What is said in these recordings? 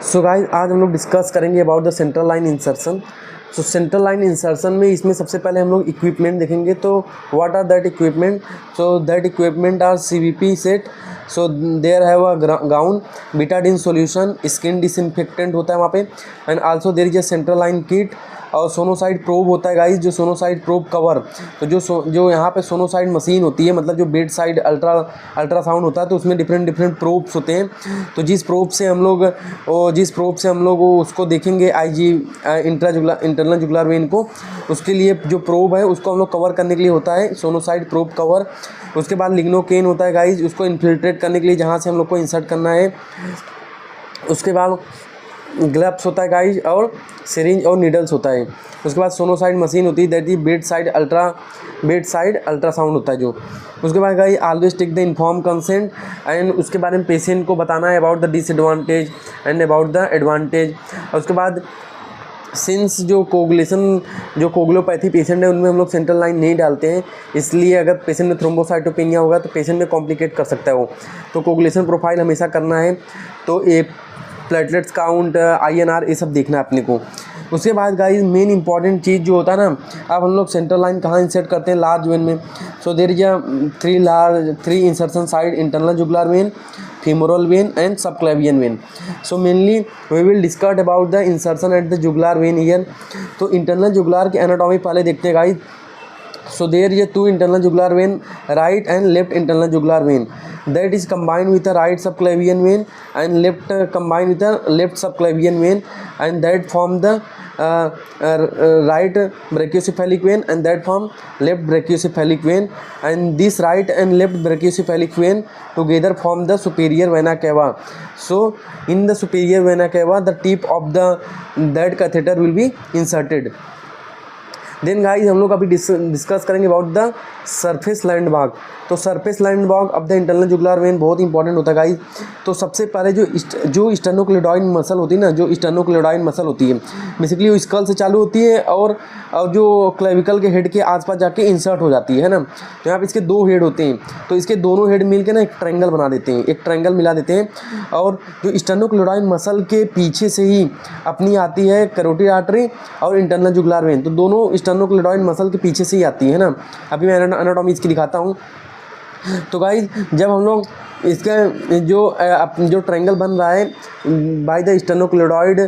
So guys आज हम लोग डिस्कस करेंगे about the central line insertion. So central line insertion में इसमें सबसे पहले हम लोग इक्विपमेंट देखेंगे। तो what are that equipment? So that equipment are CVP set. So there have a gown, betadine solution, skin disinfectant होता है वहाँ पे, and also there is a central line kit और सोनोसाइड प्रोब होता है गाइस, जो सोनोसाइड प्रोब कवर। तो जो यहाँ पे सोनोसाइड मशीन होती है, मतलब जो बेड साइड अल्ट्रासाउंड होता है, तो उसमें डिफरेंट प्रोब्स होते हैं। तो जिस प्रोब से हम लोग उसको देखेंगे IG इंटरनल जुगुलर वेन को, उसके लिए जो प्रोब है उसको हम लोग कवर करने के लिए होता है सोनोसाइड प्रोब कवर। उसके बाद लिग्नोकेन होता है गाइस, उसको इन्फिल्ट्रेट करने के लिए जहाँ से हम लोग को इंसर्ट करना है। उसके बाद ग्लव्स होता है गाइस, और सिरिंज और नीडल्स होता है। उसके बाद सोनोसाइड मशीन होती है, that is bedside ultrasound होता है जो। उसके बाद guys always take the inform consent, and उसके बारे में पेशेंट को बताना है about the disadvantage and about the advantage. और उसके बाद सिंस जो कोगुलोपैथी पेशेंट है उनमें हम लोग सेंट्रल लाइन नहीं डालते हैं, इसलिए अगर पेशेंट में थ्रोम्बोसाइटोपेनिया होगा तो पेशेंट में कॉम्प्लिकेट कर सकता है वो। तो कोगुलेशन प्रोफाइल हमेशा करना है। तो ये प्लेटलेट्स काउंट, INR ये सब देखना है अपने को। उसके बाद गाइस मेन इंपॉर्टेंट चीज़ जो होता है ना, अब हम लोग सेंट्रल लाइन कहाँ इंसर्ट करते हैं? लार्ज वेन में। So there is a three insertion side: internal jugular vein, femoral vein and subclavian vein. So mainly we will discuss about the insertion at the jugular vein here. तो internal jugular की anatomy पहले देखते हैं guys. So there is two internal jugular vein, right and left internal jugular vein, that is combined with the right subclavian vein and left combined with the left subclavian vein, and that form the right brachiocephalic vein, and that form left brachiocephalic vein, and this right and left brachiocephalic vein together form the superior vena cava. So in the superior vena cava the tip of the that catheter will be inserted. Then guys हम लोग अभी discuss करेंगे about the surface landmark. तो surface landmark of the internal jugular vein बहुत important होता है guys. तो सबसे पहले जो स्टेनोक्लेडॉइन मसल होती है ना, जो स्टेनोक्लेडॉइन मसल होती है बेसिकली वो स्कल से चालू होती है और जो क्लेविकल के हेड के आसपास जाके इंसर्ट हो जाती है ना। तो यहाँ पे इसके दो हेड होते हैं, तो इसके दोनों हेड मिल के ना एक ट्रायंगल बना देते हैं, एक ट्रायंगल मिला देते हैं। और जो स्टेनोक्लेडॉइन मसल के पीछे से ही अपनी आती है कैरोटिड आर्टरी और इंटरनल जुगुलर वेन, तो दोनों स्टेनोक्लेडॉइन मसल के पीछे से ही आती है ना। अभी मैं एनाटॉमी इसकी दिखाता हूँ। तो गाइस जब हम लोग इसका जो ट्रायंगल बन रहा है by the sternocleidoid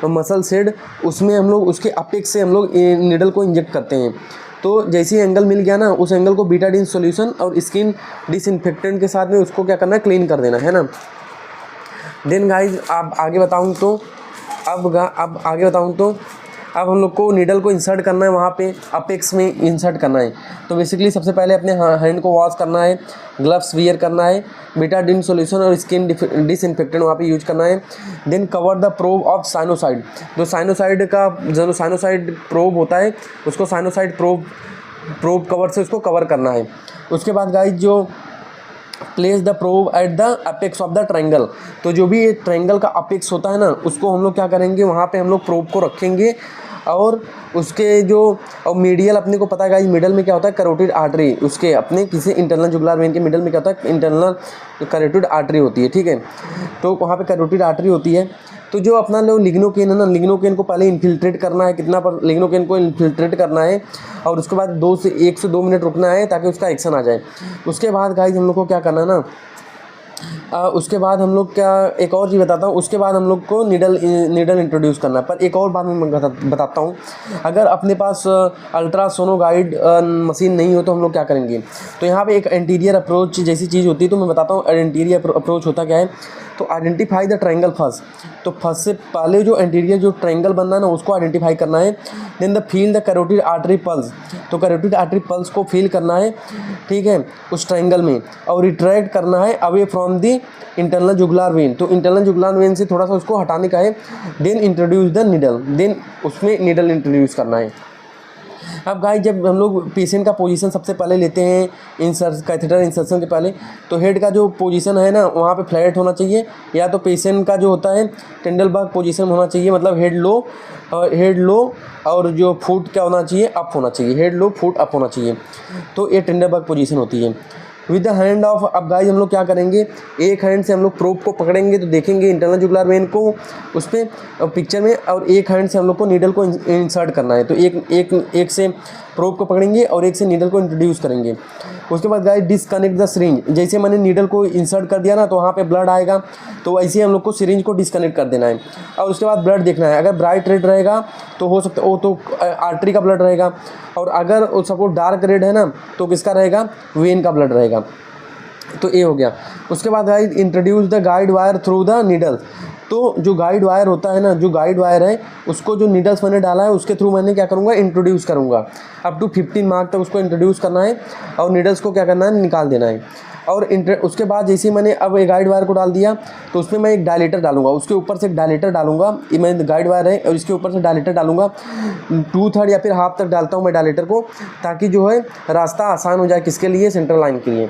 muscle said, उसमें हम लोग उसके अपेक्स से हम लोग नीडल को इंजेक्ट करते हैं। तो जैसे ही एंगल मिल गया ना, उस एंगल को बीटाडिन सॉल्यूशन और स्किन डिसइंफेक्टेंट के साथ में उसको क्या करना है, क्लीन कर देना है ना। देन गाइस अब आगे बताऊँ तो अब हम लोग को नीडल को इंसर्ट करना है, वहाँ पे अपेक्स में इंसर्ट करना है। तो बेसिकली सबसे पहले अपने हैंड को वॉश करना है, ग्लव्स वियर करना है, बीटाडिन सॉल्यूशन और स्किन डिसइंफेक्टेंट वहाँ पे यूज करना है। Then cover the probe of SonoSite. जो साइनोसाइड प्रोब होता है उसको साइनोसाइड प्रोब कवर से उसको कवर करना है। उसके बाद गाइस जो place the probe at the apex of the triangle, तो जो भी ट्रायंगल का अपेक्स होता है ना, उसको हम लोग क्या करेंगे, वहाँ पे हम लोग प्रोब को रखेंगे। और उसके जो मीडियल अपने को पता है गाइस, मिडल में क्या होता है, कैरोटिड आर्टरी, उसके अपने किसी इंटरनल जुगुलर वेन के मिडल में क्या होता है, इंटरनल कैरोटिड आर्टरी होती है, ठीक है। तो वहाँ पे कैरोटिड आर्टरी होती है। तो जो अपना लोग लिग्नोकेन है ना, लिग्नोकेन को पहले इन्फिल्ट्रेट करना है, कितना पर लिग्नोकेन को इन्फिल्ट्रेट करना है, और उसके बाद 1 से 2 मिनट रुकना है ताकि उसका एक्शन आ जाए। उसके बाद गाइस हम लोग को क्या करना है ना, उसके बाद हम लोग क्या, एक और चीज़ बताता हूँ। उसके बाद हम लोग को नीडल इंट्रोड्यूस करना है। पर एक और बात मैं बताता हूँ, अगर अपने पास अल्ट्रासोनोगाइड मशीन नहीं हो तो हम लोग क्या करेंगे। तो यहाँ पे एक एंटीरियर अप्रोच जैसी चीज़ होती है, तो मैं बताता हूँ एंटीरियर अप्रोच होता क्या है। तो आइडेंटिफाई द ट्रायंगल फर्स्ट। तो फर्स्ट से पहले जो एंटीरियर जो ट्रायंगल बनना है ना, उसको आइडेंटिफाई करना है। Then feel the carotid artery pulse. तो कैरोटिड आर्टरी पल्स को फील करना है, ठीक है, उस ट्रायंगल में, और रिट्रैक्ट करना है away from the internal jugular vein. तो इंटरनल जुगुलर वेन से थोड़ा सा उसको हटाने का है। Then introduce the needle, then उसमें नीडल इंट्रोड्यूस करना है। अब गाइस जब हम लोग पेशेंट का पोजीशन सबसे पहले लेते हैं कैथेटर इंसर्शन के पहले, तो हेड का जो पोजीशन है ना, वहाँ पे फ्लैट होना चाहिए, या तो पेशेंट का जो होता है टेंडलबर्ग पोजीशन होना चाहिए, मतलब हेड लो और जो फुट क्या होना चाहिए, अप होना चाहिए, हेड लो फुट अप होना चाहिए। तो ये टेंडलबर्ग पोजीशन होती है। विद द हैंड ऑफ, अब गाइस हम लोग क्या करेंगे, एक हैंड से हम लोग प्रोब को पकड़ेंगे तो देखेंगे इंटरनल जुगुलर वेन को उस पर पिक्चर में, और एक हैंड से हम लोग को नीडल को इंसर्ट करना है। तो एक से प्रोब को पकड़ेंगे और एक से नीडल को इंट्रोड्यूस करेंगे। उसके बाद गाइस डिसकनेक्ट द सिरिंज, जैसे मैंने नीडल को इंसर्ट कर दिया ना तो वहाँ पे ब्लड आएगा, तो वैसे ही हम लोग को सिरिंज को डिसकनेक्ट कर देना है। और उसके बाद ब्लड देखना है, अगर ब्राइट रेड रहेगा तो हो सकता है वो तो आर्टरी का ब्लड रहेगा, और अगर सपोज डार्क रेड है ना तो किसका रहेगा, वेन का ब्लड रहेगा। तो ये हो गया। उसके बाद guys introduce the guide wire through the needle, तो जो गाइड वायर होता है ना, जो गाइड वायर है उसको जो नीडल्स मैंने डाला है उसके थ्रू मैंने क्या करूँगा, इंट्रोड्यूस करूँगा। अप टू 15 मार्क तक उसको इंट्रोड्यूस करना है और नीडल्स को क्या करना है, निकाल देना है। और उसके बाद जैसे मैंने अब एक गाइड वायर को डाल दिया तो उसमें मैं एक डायलेटर डालूंगा, उसके ऊपर से एक डायलेटर डालूंगा। ये मैं गाइड वायर है और इसके ऊपर से डायलेटर डालूंगा, 2/3 या फिर हाफ तक डालता हूँ मैं डायलेटर को, ताकि जो है रास्ता आसान हो जाए, किसके लिए, सेंट्रल लाइन के लिए,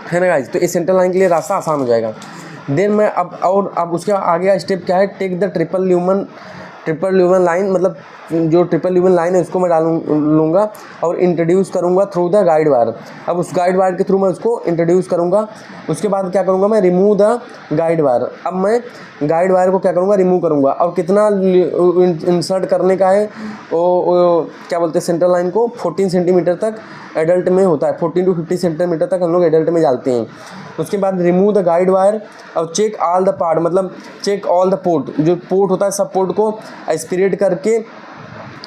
है ना गाइज। तो इस सेंट्रल लाइन के लिए रास्ता आसान हो जाएगा। देन मैं अब उसके आगे का स्टेप क्या है, take the triple lumen line, मतलब जो ट्रिपल ल्यूमन लाइन है उसको मैं लूँगा और इंट्रोड्यूस करूँगा थ्रू द गाइड वायर। अब उस गाइड वायर के थ्रू मैं उसको इंट्रोड्यूस करूँगा। उसके बाद क्या करूँगा, मैं रिमूव द गाइड वायर। अब मैं गाइड वायर को क्या करूँगा, रिमूव करूँगा। और कितना इंसर्ट करने का है, वो क्या बोलते हैं, सेंट्रल लाइन को 14 सेंटीमीटर तक एडल्ट में होता है, 14 to 50 सेंटीमीटर तक हम लोग एडल्ट में डालते हैं। उसके बाद रिमूव द गाइड वायर और चेक ऑल द पार्ट, मतलब चेक ऑल द पोर्ट, जो पोर्ट होता है सब पोर्ट को एस्पिरेट करके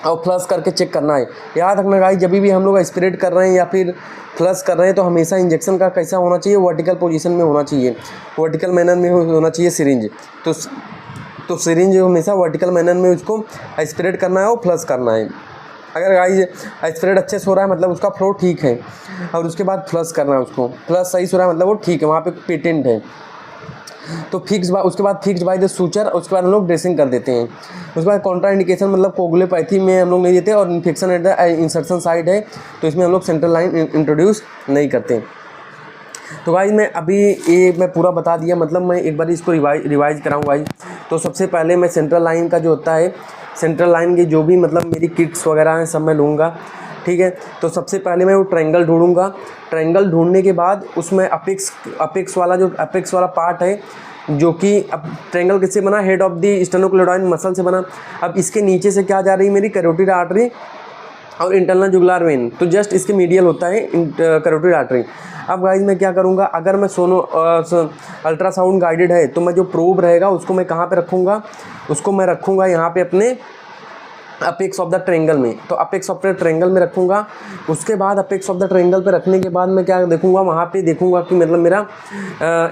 और फ्लश करके चेक करना है। याद रखना गाइस, जब भी हम लोग एस्पिरेट कर रहे हैं या फिर फ्लश कर रहे हैं तो हमेशा इंजेक्शन का कैसा होना चाहिए, वर्टिकल पोजीशन में होना चाहिए, वर्टिकल मैनर में होना चाहिए सिरिंज। तो सिरिंज हमेशा वर्टिकल मैनर में उसको एस्पिरेट करना है और फ्लश करना है। अगर गाइस एस्पिरेट अच्छे से हो रहा है मतलब उसका फ्लो ठीक है, और उसके बाद फ्लश करना है, उसको फ्लश सही से हो रहा है मतलब वो ठीक है, वहाँ पे पेटेंट है। तो उसके बाद फिक्स बाय द सूचर, उसके बाद हम लोग ड्रेसिंग कर देते हैं। उसके बाद कॉन्ट्रा इंडिकेशन, मतलब कोगुलोपैथी में हम लोग नहीं देते, और infection at the insertion site है तो इसमें हम लोग सेंट्रल लाइन इंट्रोड्यूस नहीं करते। तो गाइस मैं पूरा बता दिया, मतलब मैं एक बार इसको रिवाइज कराऊँ गाइस। तो सबसे पहले मैं सेंट्रल लाइन का जो होता है, सेंट्रल लाइन की जो भी मतलब मेरी किट्स वगैरह हैं सब मैं लूँगा, ठीक है। तो सबसे पहले मैं वो ट्रायंगल ढूंढूंगा। ट्रायंगल ढूंढने के बाद उसमें अपेक्स वाला पार्ट है, जो कि अब ट्रायंगल किससे बना, हेड ऑफ द स्टेनोक्लेडॉइन मसल से बना। अब इसके नीचे से क्या जा रही है, मेरी कैरोटिड आर्टरी और इंटरनल जुगुलर वेन, तो जस्ट इसके मीडियल होता है कैरोटिड आर्टरी। अब गाइस मैं क्या करूँगा, अगर मैं अल्ट्रासाउंड गाइडेड है तो मैं जो प्रोब रहेगा उसको मैं कहाँ पे रखूँगा, उसको मैं रखूँगा यहाँ पे अपने अपेक्स ऑफ द ट्रायंगल में। तो अपेक्स ऑफ द ट्रायंगल में रखूँगा। उसके बाद अपेक्स ऑफ द ट्रायंगल पे रखने के बाद मैं क्या देखूँगा, वहाँ पे देखूँगा कि मतलब मेरा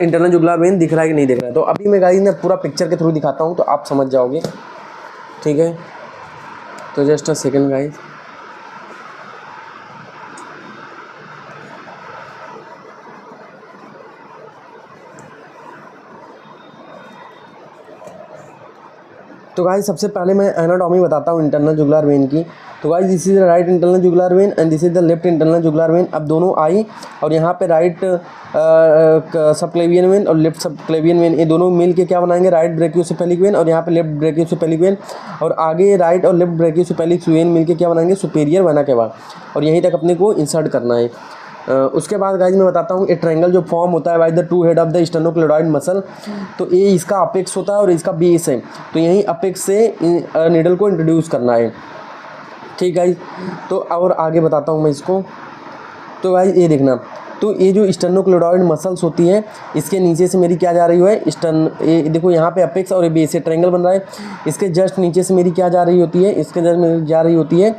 इंटरनल जुगुलर वेन दिख रहा है कि नहीं दिख रहा है। तो अभी मैं गाइस पूरा पिक्चर के थ्रू दिखाता हूँ तो आप समझ जाओगे, ठीक है। तो जस्ट अ सेकेंड गाइस। तो गाइस सबसे पहले मैं एनाटॉमी बताता हूँ इंटरनल जुगुलर वेन की। तो guys this is the right internal jugular when and this is the left internal jugular when. अब दोनों आई और यहाँ पे राइट सबक्लेवियन वेन और लेफ्ट सबक्लेवियन वेन, ये दोनों मिल के क्या बनाएंगे, राइट ब्रेकियोसेफेलिक वेन, और यहाँ पे लेफ्ट ब्रेकियोसेफेलिक वेन, और आगे राइट और लेफ्ट ब्रेकियोसेफेलिक वेन मिल के क्या बनाएंगे, सुपेरियर वेना केवा, और यहीं तक अपने को इंसर्ट करना है। उसके बाद गाइस मैं बताता हूँ, एक ट्रायंगल जो फॉर्म होता है by the two head of the sternocleidoid muscle, तो ये इसका अपेक्स होता है और इसका बेस है, तो यहीं अपेक्स से नीडल को इंट्रोड्यूस करना है, ठीक गाइस। तो और आगे बताता हूँ मैं इसको। तो गाइस ये देखना, तो ये जो स्टेनोक्लेडॉइड मसल्स होती है इसके नीचे से मेरी क्या जा रही है, ये देखो यहाँ पे अपेक्स और ये बेस से ट्रायंगल बन रहा है, इसके जस्ट नीचे से मेरी क्या जा रही होती है, इसके जस्ट मेरी जा रही होती है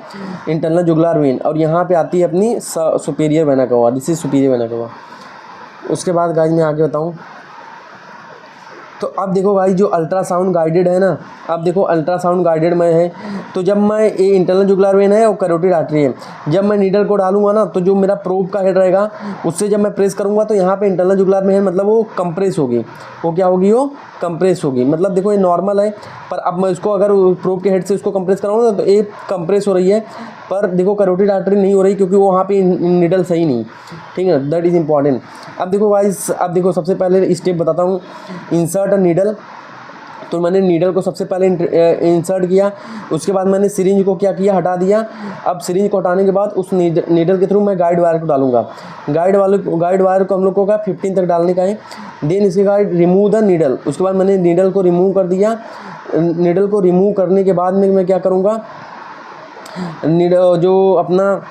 इंटरनल जुगुलर वेन, और यहाँ पे आती है अपनी superior vena cava, this is superior vena cava. उसके बाद गाइस मैं आगे बताऊँ, तो अब देखो गाइस जो अल्ट्रासाउंड गाइडेड है ना, अब देखो अल्ट्रासाउंड गाइडेड में है, तो जब मैं ये इंटरनल जुगुलर वेन है और कैरोटिड आर्टरी है, जब मैं नीडल को डालूंगा ना तो जो मेरा प्रोब का हेड रहेगा उससे जब मैं प्रेस करूंगा तो यहाँ पे इंटरनल जुगुलर वेन मतलब वो कंप्रेस होगी, वो क्या होगी, वो कंप्रेस होगी। मतलब देखो ये नॉर्मल है, पर अब मैं इसको अगर प्रोब के हेड से इसको कंप्रेस कराऊंगा तो ये कंप्रेस हो रही है, पर देखो कैरोटिड आर्टरी नहीं हो रही क्योंकि वो वहाँ पे नीडल सही नहीं, ठीक है, दैट इज़ इंपॉर्टेंट। अब देखो गाइस, अब देखो सबसे पहले स्टेप बताता हूँ, इंसर्ट अ नीडल तो मैंने नीडल को सबसे पहले इंसर्ट किया, उसके बाद मैंने सिरिंज को क्या किया, हटा दिया। अब सिरिंज को हटाने के बाद उस नीडल के थ्रू मैं गाइड वायर को डालूंगा। गाइड वायर को हम लोग को 15 तक डालने का है। देन इसके बाद रिमूव द नीडल, उसके बाद मैंने नीडल को रिमूव कर दिया। नीडल को रिमूव करने के बाद में मैं क्या करूँगा, जो अपना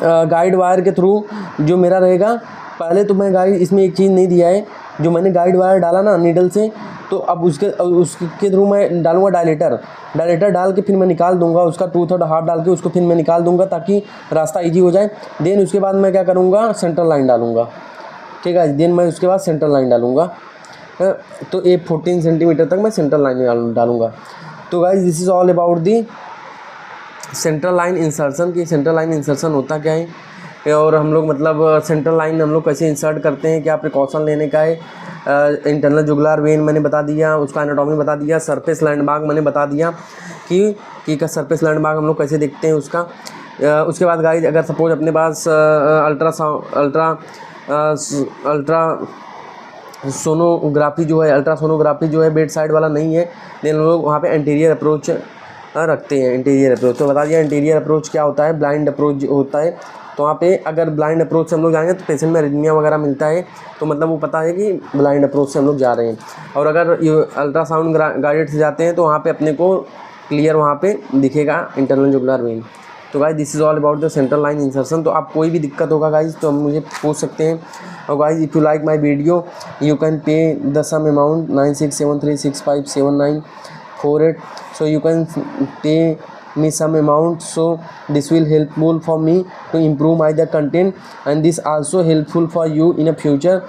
गाइड वायर के थ्रू जो मेरा रहेगा, पहले तो मैं गाइड इसमें एक चीज़ नहीं दिया है, जो मैंने गाइड वायर डाला ना नीडल से, तो अब उसके थ्रू मैं डालूंगा डायलेटर डाल के फिर मैं निकाल दूंगा, उसका 2/3 हाफ डाल के उसको फिर मैं निकाल दूंगा ताकि रास्ता इजी हो जाए। देन उसके बाद मैं क्या करूँगा, सेंट्रल लाइन डालूंगा, ठीक है। देन मैं उसके बाद सेंट्रल लाइन डालूंगा, तो ये 14 सेंटीमीटर तक मैं सेंट्रल लाइन डालूंगा। तो guys this is all about the central line insertion की सेंट्रल लाइन इंसर्शन होता क्या है, और हम लोग मतलब सेंट्रल लाइन हम लोग कैसे इंसर्ट करते हैं, क्या प्रिकॉशन लेने का है। इंटरनल जुगुलर वेन मैंने बता दिया, उसका एनाटॉमी बता दिया। सरफेस लैंडमार्क मैंने बता दिया कि का सरफेस लैंडमार्क हम लोग कैसे देखते हैं उसका। उसके बाद गाइज अगर सपोज अपने पास अल्ट्रासोनोग्राफी जो है बेड साइड वाला नहीं है, देन लोग वहाँ पे एंटीरियर अप्रोच रखते हैं। इंटीरियर अप्रोच तो बता दिया, इंटीरियर अप्रोच क्या होता है, ब्लाइंड अप्रोच होता है। तो वहाँ पे अगर ब्लाइंड अप्रोच से हम लोग जाएंगे तो पेशेंट में अरिथमिया वगैरह मिलता है, तो मतलब वो पता है कि ब्लाइंड अप्रोच से हम लोग जा रहे हैं। और अगर अल्ट्रासाउंड गाइडेड से जाते हैं तो वहाँ पे अपने को क्लियर वहाँ पे दिखेगा इंटरनल जुगुलर वेन। तो guys this is all about the central line insertion. तो आप कोई भी दिक्कत होगा गाइज तो मुझे पूछ सकते हैं। और guys if you like my video you can pay the some amount 9673657948, so you can pay me some amount, so this will helpful for me to improve my the content and this also helpful for you in a future।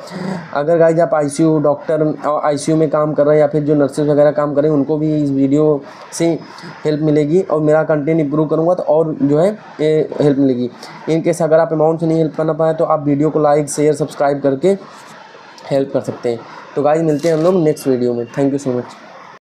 अगर guys आप ICU doctor और ICU में काम कर रहे हैं या फिर जो नर्सेज वगैरह काम कर रहे हैं उनको भी इस वीडियो से हेल्प मिलेगी, और मेरा कंटेंट इंप्रूव करूँगा तो और जो है ये हेल्प मिलेगी। इन केस अगर आप अमाउंट से नहीं हेल्प करना पाए तो आप वीडियो को लाइक शेयर सब्सक्राइब करके हेल्प कर सकते हैं। तो गाइज मिलते हैं हम लोग नेक्स्ट वीडियो में। Thank you so much.